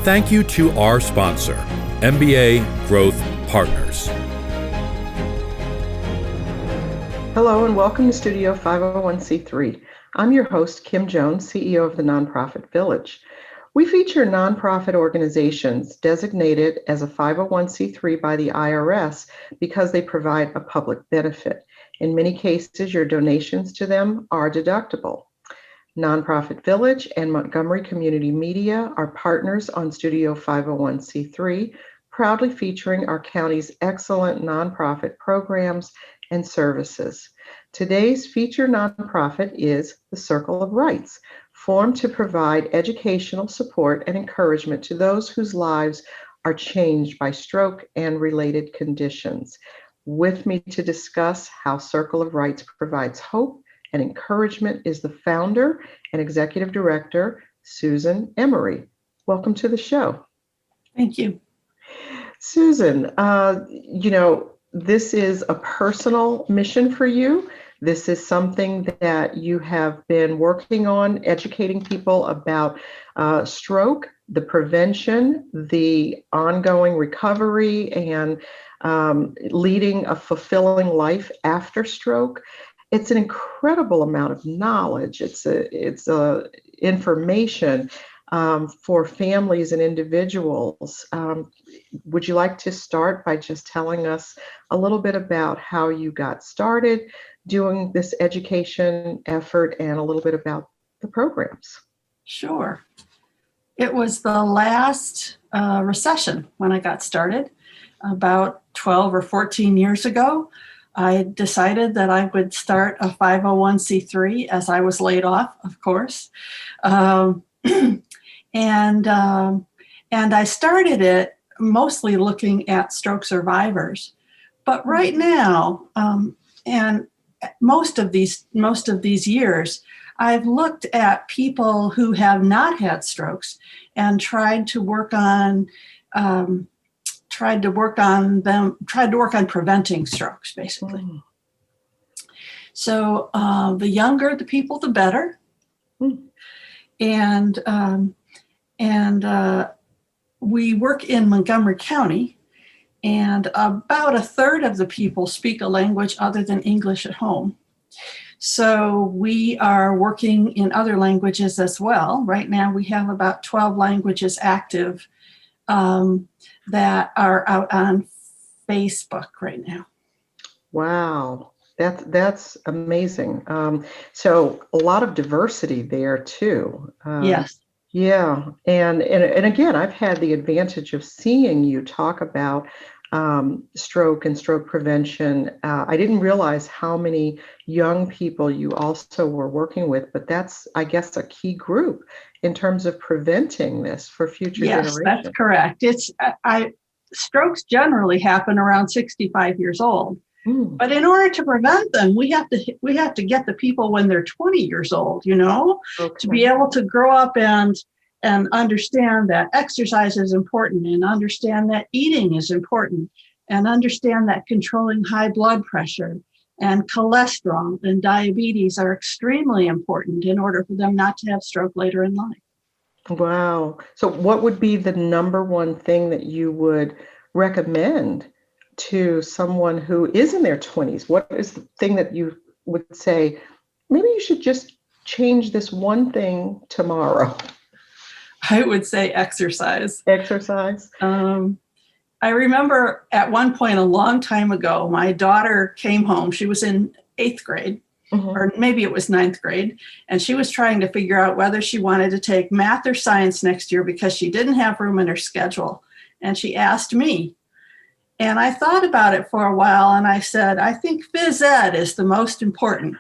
Thank you to our sponsor, MBA Growth Partners. Hello and welcome to Studio 501c3. I'm your host, Kim Jones, CEO of the Nonprofit Village. We feature nonprofit organizations designated as a 501c3 by the IRS because they provide a public benefit. In many cases, your donations to them are deductible. Nonprofit Village and Montgomery Community Media are partners on Studio 501c3, proudly featuring our county's excellent nonprofit programs and services. Today's featured nonprofit is the Circle of Rights, formed to provide educational support and encouragement to those whose lives are changed by stroke and related conditions. With me to discuss how Circle of Rights provides hope and encouragement is the founder and executive director, Susan Emery. Welcome to the show. Thank you. Susan, this is a personal mission for you. This is something that you have been working on, educating people about stroke, the prevention, the ongoing recovery, and leading a fulfilling life after stroke. It's an incredible amount of knowledge. It's information for families and individuals. Would you like to start by just telling us a little bit about how you got started doing this education effort and a little bit about the programs? Sure. It was the last recession when I got started, about 12 or 14 years ago. I decided that I would start a 501c3 as I was laid off, of course. And I started it mostly looking at stroke survivors. But right now, and most of these years, I've looked at people who have not had strokes and tried to work on preventing strokes, basically. Mm. So the younger the people, the better. Mm. And we work in Montgomery County, and about a third of the people speak a language other than English at home. So we are working in other languages as well. Right now we have about 12 languages active that are out on Facebook right now. Wow, that's amazing. So a lot of diversity there too. Yes. Yeah, and again, I've had the advantage of seeing you talk about stroke and stroke prevention. I didn't realize how many young people you also were working with, but that's, I guess, a key group in terms of preventing this for future generations. Yes, that's correct. Strokes generally happen around 65 years old. Mm. But in order to prevent them, we have to get the people when they're 20 years old, okay, to be able to grow up and understand that exercise is important, and understand that eating is important, and understand that controlling high blood pressure and cholesterol and diabetes are extremely important in order for them not to have stroke later in life. Wow. So what would be the number one thing that you would recommend to someone who is in their 20s? What is the thing that you would say, maybe you should just change this one thing tomorrow? I would say exercise. Exercise? I remember at one point a long time ago, my daughter came home. She was in 8th grade, mm-hmm, or maybe it was 9th grade, and she was trying to figure out whether she wanted to take math or science next year because she didn't have room in her schedule. And she asked me. And I thought about it for a while, and I said, I think phys ed is the most important,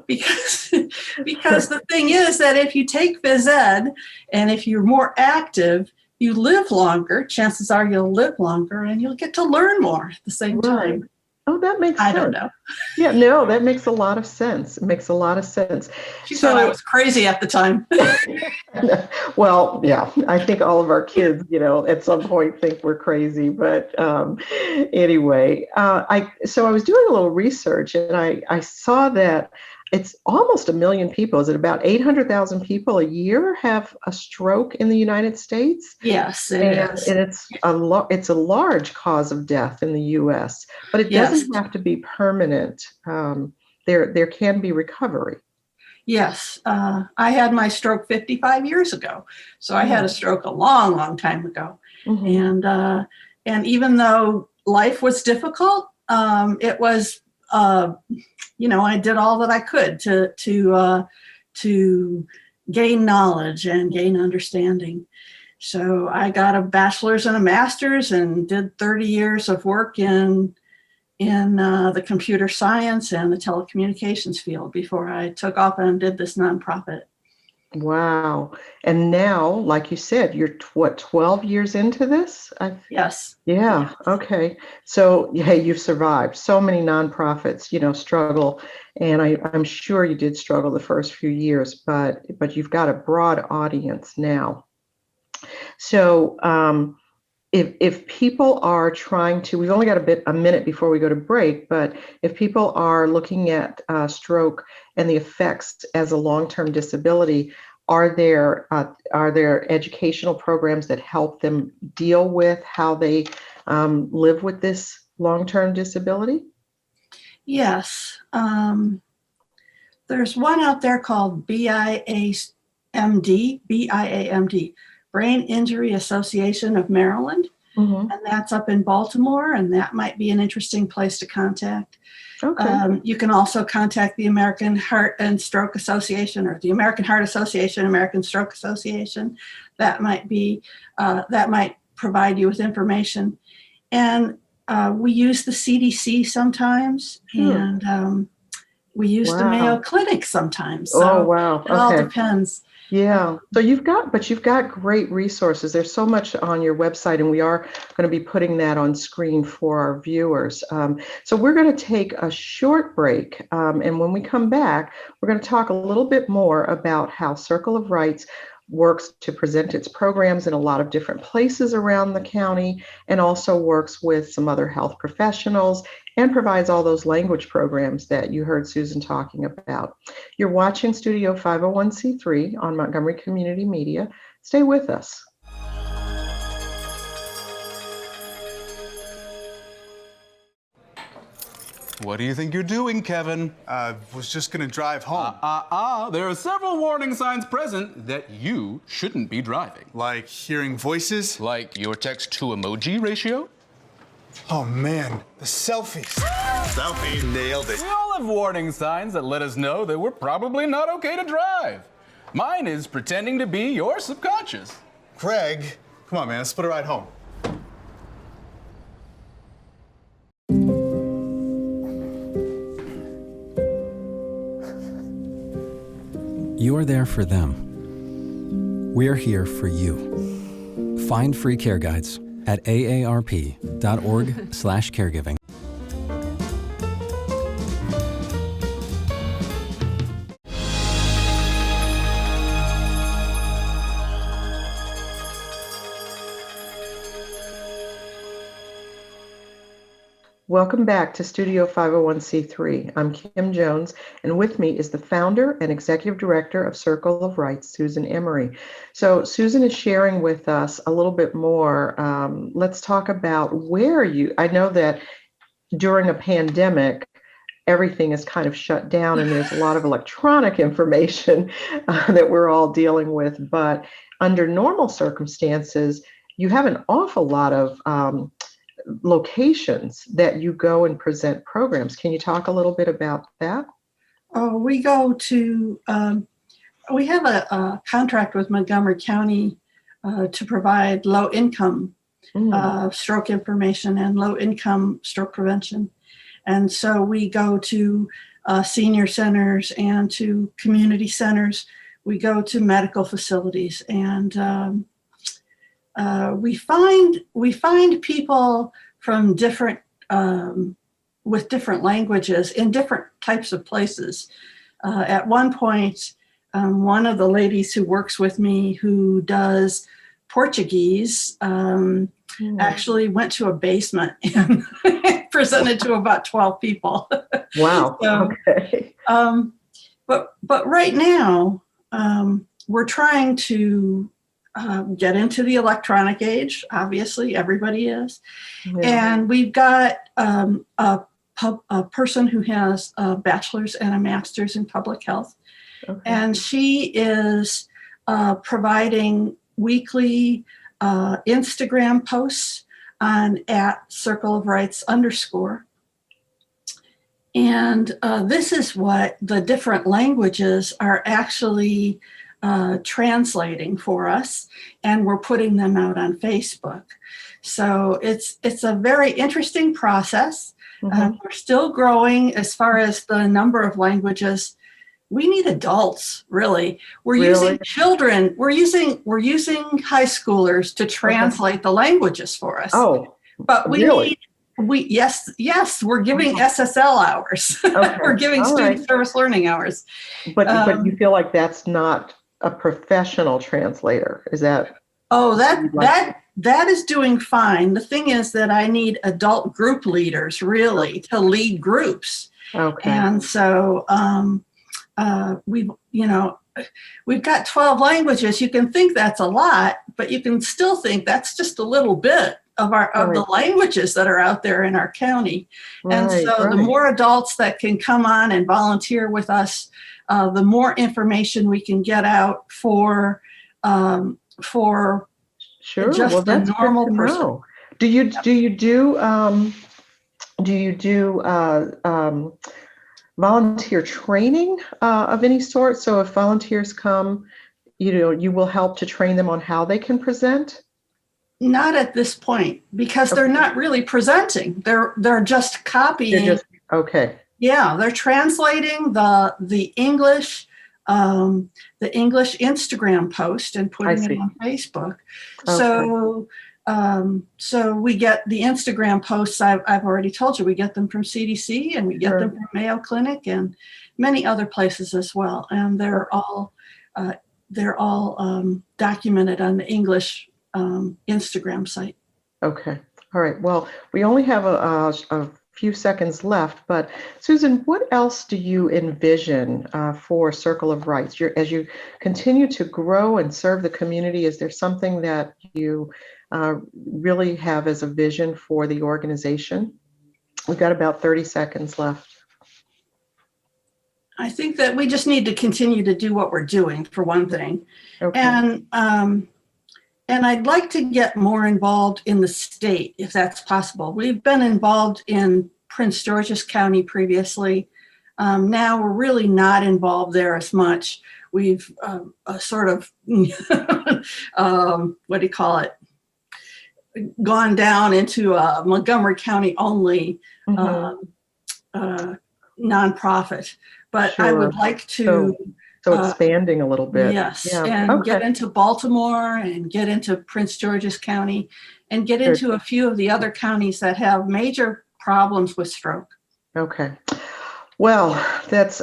because the thing is that if you take phys ed and if you're more active, you live longer. Chances are you'll live longer and you'll get to learn more at the same time. Oh, that makes sense. I don't know. Yeah, no, that makes a lot of sense. It makes a lot of sense. She thought I was crazy at the time. Well, yeah, I think all of our kids, at some point think we're crazy. But anyway, so I was doing a little research, and I saw that it's almost 1 million people. Is it about 800,000 people a year have a stroke in the United States? Yes, it is. And it's a large cause of death in the U.S., but it doesn't have to be permanent. There can be recovery. Yes, I had my stroke 55 years ago. So I had a stroke a long, long time ago. Mm-hmm. And even though life was difficult, it was, I did all that I could to gain knowledge and gain understanding. So I got a bachelor's and a master's and did 30 years of work in the computer science and the telecommunications field before I took off and did this nonprofit. Wow. And now, like you said, you're 12 years into this? Yes. Yeah. Okay. So, hey, you've survived. So many nonprofits, struggle. And I'm sure you did struggle the first few years, but you've got a broad audience now. So, if people are trying to, we've only got a minute before we go to break, but if people are looking at stroke and the effects as a long-term disability, are there educational programs that help them deal with how they live with this long-term disability? Yes. There's one out there called BIAMD, Brain Injury Association of Maryland. Mm-hmm. And that's up in Baltimore, and that might be an interesting place to contact. Okay. You can also contact the American Heart and Stroke Association, or the American Heart Association, American Stroke Association. That might provide you with information. And we use the CDC sometimes, and we use the Mayo Clinic sometimes. So it all depends. Yeah. So you've got great resources. There's so much on your website, and we are going to be putting that on screen for our viewers. So we're going to take a short break. And when we come back, we're going to talk a little bit more about how Circle of Rights works to present its programs in a lot of different places around the county, and also works with some other health professionals and provides all those language programs that you heard Susan talking about. You're watching Studio 501c3 on Montgomery Community Media. Stay with us. What do you think you're doing, Kevin? Was just gonna drive home. There are several warning signs present that you shouldn't be driving. Like hearing voices? Like your text-to-emoji ratio? Oh man, the selfies. Selfie, nailed it. We all have warning signs that let us know that we're probably not okay to drive. Mine is pretending to be your subconscious. Craig, come on man, let's split a ride home. You're there for them. We're here for you. Find free care guides at aarp.org/caregiving. Welcome back to Studio 501c3. I'm Kim Jones, and with me is the founder and executive director of Circle of Rights, Susan Emery. So Susan is sharing with us a little bit more. Let's talk about I know that during a pandemic, everything is kind of shut down and there's a lot of electronic information that we're all dealing with, but under normal circumstances, you have an awful lot of locations that you go and present programs. Can you talk a little bit about that? We go to, we have a contract with Montgomery County to provide low-income stroke information and low-income stroke prevention. And so we go to senior centers and to community centers. We go to medical facilities, and we find people from different, with different languages in different types of places. At one point, one of the ladies who works with me who does Portuguese actually went to a basement and presented to about 12 people. Wow. So, okay. But right now, we're trying to get into the electronic age. Obviously, everybody is. Yeah. And we've got a person who has a bachelor's and a master's in public health. Okay. And she is providing weekly Instagram posts on @CircleOfRights_. And this is what the different languages are actually translating for us, and we're putting them out on Facebook. So it's a very interesting process. We're still growing as far as the number of languages. We need adults, really. We're using children. We're using high schoolers to translate the languages for us. Oh, but we really? Yes, we're giving SSL hours. Okay. We're giving All student right. service learning hours. But you feel like that's not a professional translator, is that? Oh, that is doing fine. The thing is that I need adult group leaders, really, to lead groups. Okay. And so we've got 12 languages. You can think that's a lot, but you can still think that's just a little bit of the languages that are out there in our county. And so the more adults that can come on and volunteer with us, the more information we can get out for Sure. just Well, the that's normal good to person. know. Do you do volunteer training of any sort? So if volunteers come, you will help to train them on how they can present? Not at this point, because they're not really presenting. They're just copying. Okay. Yeah, they're translating the English Instagram post and putting it on Facebook. Okay. So we get the Instagram posts. I've already told you, we get them from CDC and we get them from Mayo Clinic and many other places as well. And they're all documented on the English Instagram site. Okay. All right. Well, we only have a few seconds left, but Susan, what else do you envision for Circle of Rights? As you continue to grow and serve the community, is there something that you really have as a vision for the organization? We've got about 30 seconds left. I think that we just need to continue to do what we're doing, for one thing. Okay. And I'd like to get more involved in the state, if that's possible. We've been involved in Prince George's County previously. Now we're really not involved there as much. We've sort of, what do you call it? Gone down into a Montgomery County only nonprofit. But I would like to... So expanding a little bit. Yes, and get into Baltimore and get into Prince George's County and get into a few of the other counties that have major problems with stroke. Okay. Well, that's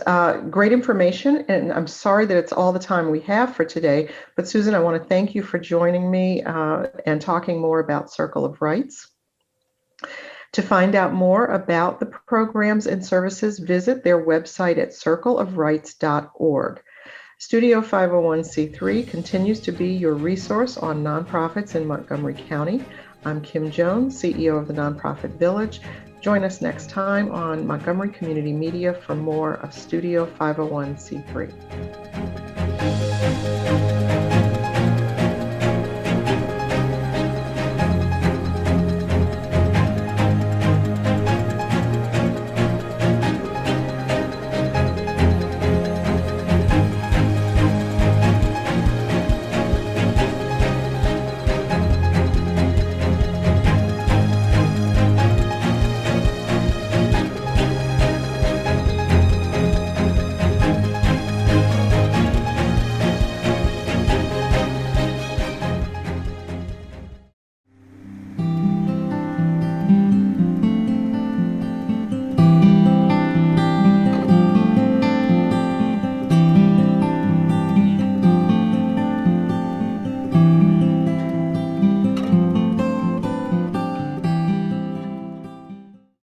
great information, and I'm sorry that it's all the time we have for today. But Susan, I want to thank you for joining me and talking more about Circle of Rights. To find out more about the programs and services, visit their website at circleofrights.org. Studio 501c3 continues to be your resource on nonprofits in Montgomery County. I'm Kim Jones, CEO of the Nonprofit Village. Join us next time on Montgomery Community Media for more of Studio 501c3.